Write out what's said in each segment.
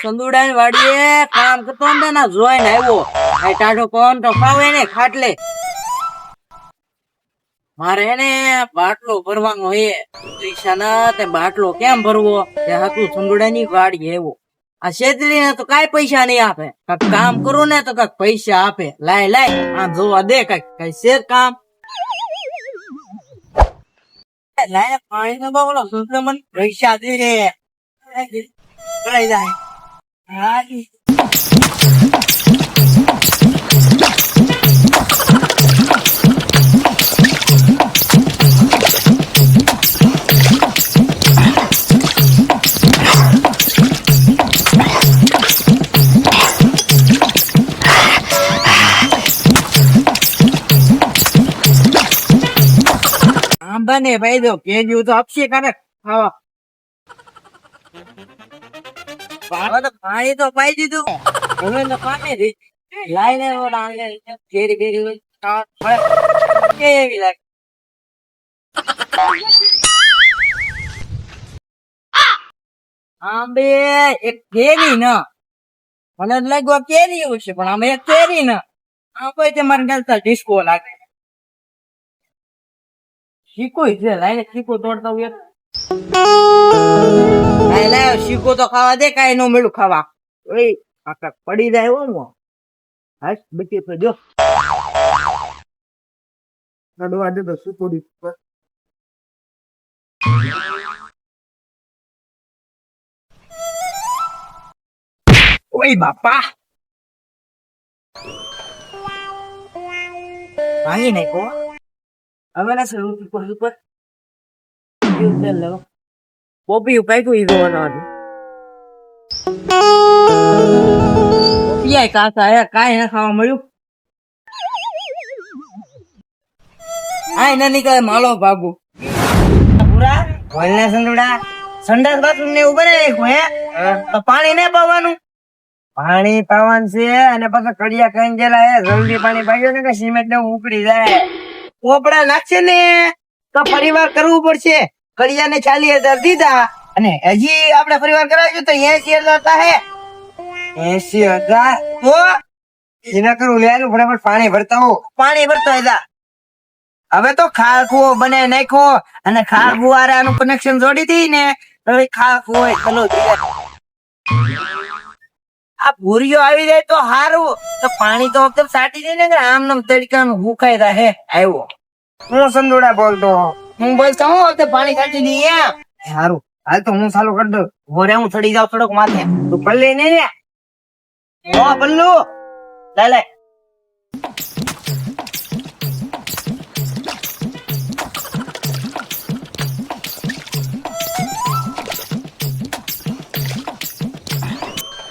સંદુડા ની વાડીએ કામ કરતો ને જોઈને આવ્યો. આ ટાઢો પવન તો ફાવે ને ખાટલે. મારે એને બાટલો ભરવાનો હે. પૈસા ના તે બાટલો કેમ ભરવો? હતું સંદુડા ની વાડી આવ્યો. આ શેતરી ને તો કઈ પૈસા નહીં આપે. કઈક કામ કરું ને તો કઈક પૈસા આપે. લાય લાય આ જોવા દે કઈક કઈ છે કામ. લાય પાણી નો બાબલો સુંદર મને પૈસા દે રે. કરાઈ જાય. હા બને ભાઈ દો કેજુ તો આપશે કાને ખાવા. પાણી તો પાઈ દીધું. હવે તો પાણી લાઈને કેરી કેરી કેવી લાગે. આંબે એક કેરી ન મને લાગ્યું કેરી હશે પણ આમ એક કેરી ન આ કોઈ તમારે ચાલતા ડિસ્કો લાગે. શીખો છે લાઈને શીખો તોડતા હોય. લાય શીખો તો ખાવા દે. કઈ નો મળ્યું ખાવા. પડી જાય એવો હાસ બચી તો જો કડવા દે તો શું થોડી. ઓય બાપા ભાંગી નાખો. હવે ના સર ઉપર ઉપર પોપી ઉપાય ઈ જોવાનું હતું. કાકા કાંઈ ના ખાવા મળ્યું. હા એને નીકળે માલો ભાગુ પૂરા વળને સંદુડા સંડાસ બાથરૂમ ને એવું બને હે તો પાણી ને પાવાનું. પાણી પાવાનું છે અને પછી કડિયા કઈ ગયેલા હે. જલ્દી પાણી પાડ્યો ને કે સિમેન્ટ ને ઉકળી જાય. પોપડા નાખશે ને તો પરિવાર કરવું પડશે. કડિયા ને 40,000 દીધા અને હજી આપણે પરિવાર કરાવીશું તો 80,000 થાય. 80,000 તો એના કરું લેવાનું ફટાફટ પાણી ભરતા હો. પાણી ભરતા હતા. હવે તો ખાળકુઓ બને નાખો અને ખાળકુ આનું કનેક્શન જોડી દી ને હવે ખાળકુ હોય ચલો. આ ભૂરીઓ આવી જાય તો સારું. તો પાણી તો એકદમ સાટી દે ને આમ નામ તડકામાં ભૂખાઈ રહે. આવ્યો હું સંદોડા બોલતો. હું બોલતો હું પાણી કાઢી દઈ એમ સારું. હાલ તો હું ચાલુ કરી દઉં. ભોરે હું ચડી જાઉં થોડોક માથે. તું પલ્લે ને પલ્લુ લે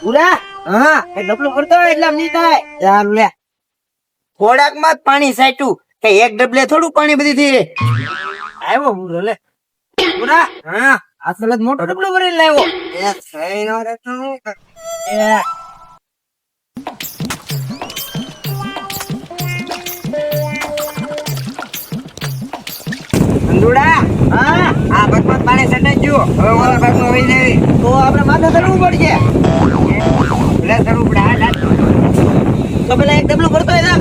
પૂરા. હા એ ડબલું કરતો હોય એટલે નહીં થાય. સારું લે થોડાક માં જ પાણી સાટ્યું કે એક ડબલે થોડું પાણી બધી થઈ આવ્યો. પૂરો લે પૂરા. હા આ સલત મોટો ડબલો ભરીને લાવ્યો. સંદુડા હા આ ભાગમાં પાણી સટાઈ ગયો. હવે ઓલા ભાગમાં વહી જાય તો આપણે માથે ચડવું પડશે. એટલે ચડવું પડે. હા તો પેલા એક ડબલું ભરતો હોય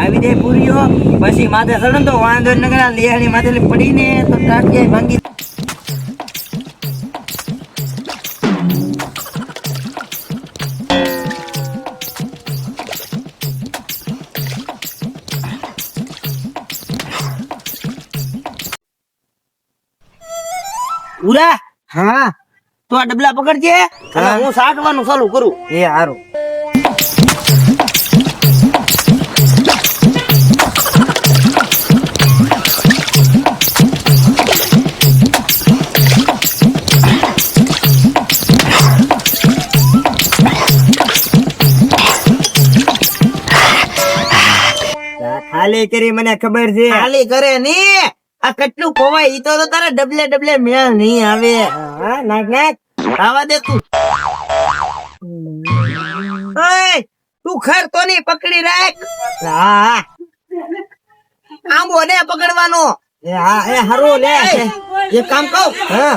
આવી જાય પૂરીઓ પછી માથે ચડે તો વાંધો નગર લેહાની માથે પડીને તો ટાટિયા ભાંગી. પૂરા હા તો આ ડબલા પકડજે હું સાટવાનું ચાલુ કરું. એ હારું. ખાલી કરી મને ખબર છે. ખાલી કરે ની આ કેટલું ખોવાય ઈ તો તારા ડબલે ડબલે મેળ નહીં આવે. હા નાખ નાખ આવા દે તું. તું ખર તો નહીં પકડી રાખ. હા આંબો ને પકડવાનો. હા એ હારું લે એક કામ કહું. હા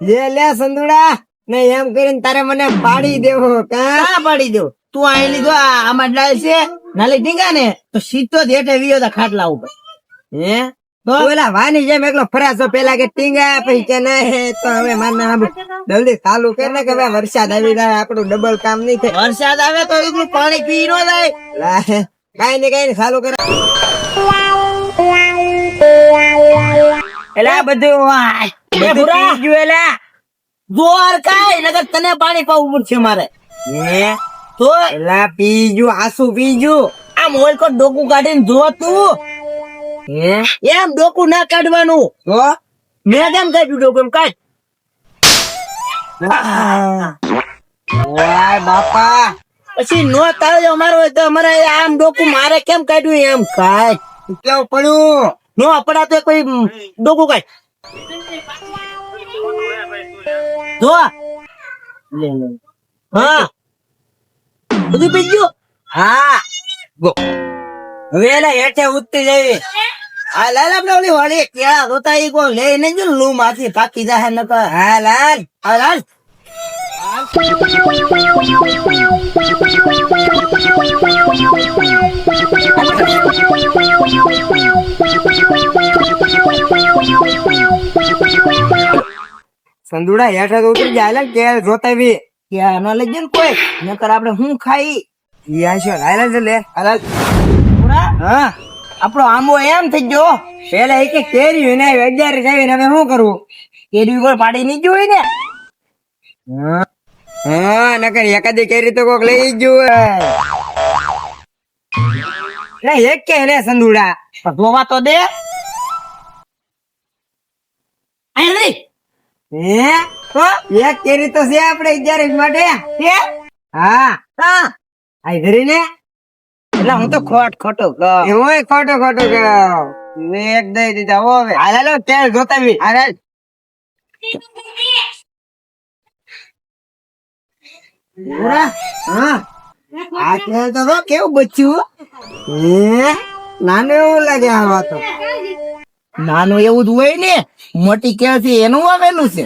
લે સંદુડા ને એમ કરીને તારે મને પાડી દેવો કા પાડી દો તું અહીં લીધો આમાં ડાલ છે નાલી ઢીંગા ને તો સીધો જ હેઠે વિયો તા ખાટલા ઉપર હે તો પેલા વાની જેમ એકલો ફરાસો પેલા કે ટીંગા પછી કે નહીં તો હવે મારને જલ્દી ચાલુ કર ને કે હવે વરસાદ આવી જાય આપણું ડબલ કામ નહીં થાય વરસાદ આવે તો એટલું પાણી પી નો જાય કઈ ને ચાલુ કરે એલા બધું જોર કાઈ નગર તને પાણી પાવું પડશે મારે હે તો એલા પીજુ આસુ પીજુ આમ ઓલ કો ડોકું કાઢીને જો તું હે એમ ડોકું ના કાઢવાનું તો મેં કેમ કાઢ્યું ડોકું એમ કાઢ ઓય બાપા પછી નો તાળ્યો મારો હોય તો અમારે આમ ડોકું મારે કેમ કાઢ્યું એમ કાઢ કેવું પડ્યું નો પડા તો કોઈ ડોકું કાઢ જો હા બધું પી ગયું હા હવે એલા હેઠે ઉતરી જવી હા લાલ આપડે ઓલી વાળી કેળા રોતા ઈ કો લઈને જો લૂ માંથી પાકી જાય ન તો હા લાલ સંદુડા હેઠે તો ઉતરી જાય કેળ જોતાવી ક્યાં ન લઈ જાય કોઈ નકર આપડે હું ખાઈ લે હા આપડો આંબો એમ થઈ ગયો પેલા એક કેરી ને 11 જાવી હવે શું કરવું કેરી ઉપર પાડી નહીં જોઈ ને હા નકર એકાદી કેરી તો કોક લઈ ગયું એક કે લે સંદુડા ધોવા તો દે હે તો એક કેરી તો છે આપણે 11 માટે હા આઈ ધરી ને એટલે હું તો ખોટો એવો ખોટો એક દઈ દીધા હવે હાલો તેલ જોતાવી હાલ હા આ તેલ તો કેવું બચ્યું નાનું એવું લાગે આવા તો નાનું એવું જ હોય ને મોટી કેળ છે એનું આવેલું છે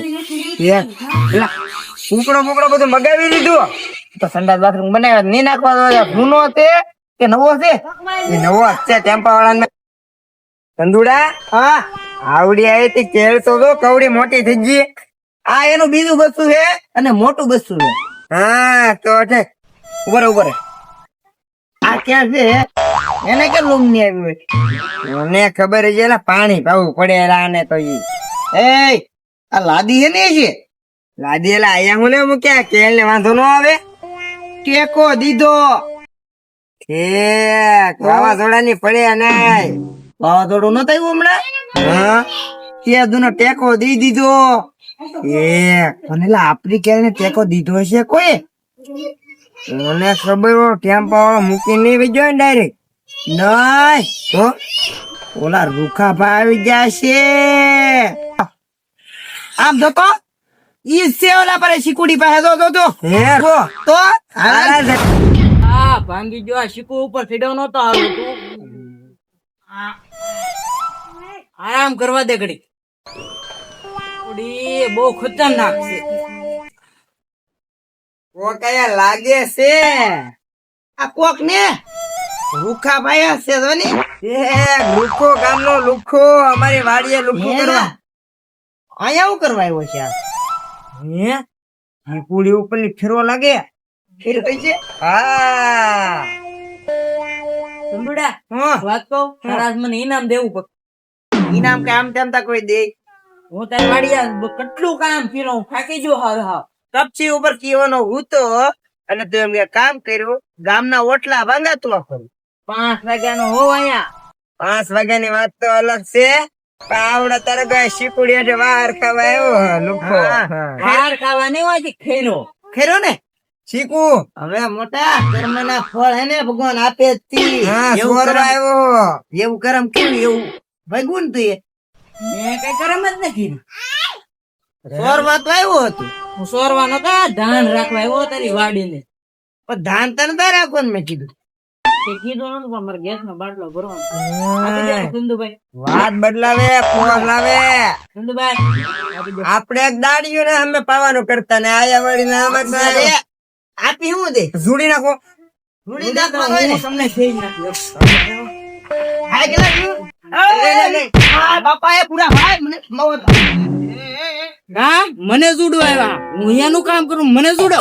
કુકડો બધું મગાવી દીધું તો સંડાસ બાથરૂમ બનાવ્યા નહીં નાખવા જૂનો છે કે નવો છે એ નવો છે ટેમ્પા વાળા કંદુડા હા આવડી આવી તી કેળ તો કવડી મોટી થઈ ગઈ આ એનું બીજું બસ્તું છે અને મોટું બસ્તું છે હા તો ઉપર આ ક્યાં છે એને કે લૂમ ની આવી હોય મને ખબર છે પાણી પાવું પડે ને તો એ આ લાદી છે ને છે લાદી એલા અહીંયા હું લે મૂક્યા કેળ ને વાંધો નો આવે ટેકો દીધો વાવાઝોડા ની પડે નઈ વાવાઝોડું નતું આવ્યું હમણાં તે દુનો ટેકો દી દીધો અને આપડી કેળ ને ટેકો દીધો હશે કોઈ મને ખબર ટેમ્પા વાળો મૂકી નહીં વેજો ને ડાયરેક્ટ નઈ તો ઓલા રૂખા ભાઈ આવી ગયા છે આમ જોતો ઈ સે ઓલા પર શીકુડી પાસે તો હે તો ભાંગી જો શીકુ ઉપર સીડો નતો આવ્યો તું આરામ કરવા દે ઘડી બહુ ખતરનાક છે ઓ કયા લાગે છે આ કોક ને રૂખા ભાઈ છે તો ને લુખો ગામનો લુખો અમારી વાડીએ લુખો કરવા અહીંયા હું કરવા આવ્યો છે હે પૂડી ઉપર ની ફેરવા લાગે હા વાત કહું તારા મને ઇનામ દેવું પડે ઇનામ કામ તેમ તા કોઈ દે હું તારી વાડીયા કેટલું કામ કર્યું થાકી જો હા કપચી ઉપર કીવાનો હૂતો અને તું એમ કામ કર્યું ગામના ઓટલા ભાંગાતો 5 વાગ્યાનો હોવ અહીંયા 5 વાગ્યાની વાત તો અલગ છે પાવડા તારે ગઈ શીકુડી એટલે વાર ખાવા આવ્યો લુખો વાર ખાવા નહીં હોય ખેરો ને શીકુ હવે મોટા કર્મના ફળ હે ને ભગવાન આપે તી એવું કરમ કેવું એવું ભગવાન તું મેં કઈ કરમ જ નથી સોરવા તો આવ્યો હતું હું સોરવા નતો ધાન રાખવા આવ્યો તારી વાડીને પણ ધાન તને ના રાખવાનું મેં કીધું તે કીધું નતું પણ મારે ગેસનો બાટલો ભરવાનો છે. આપી દે ચંદુભાઈ. વાત બદલાવે પોસ લાવે ચંદુભાઈ આપી દે. આપણે દાડીઓ ને અમે પાવાનું કરતા ને આયા વાળી ને અમે આપી હું દે જોડી નાખો જોડી નાખવાનું હોય ને તમને કહી નાખ્યું. આ કેટલા થયું? આ બાપાએ પૂરા ભાઈ મને હા મને જોડવા આવ્યા હું અહીંયાનું કામ કરું મને જોડો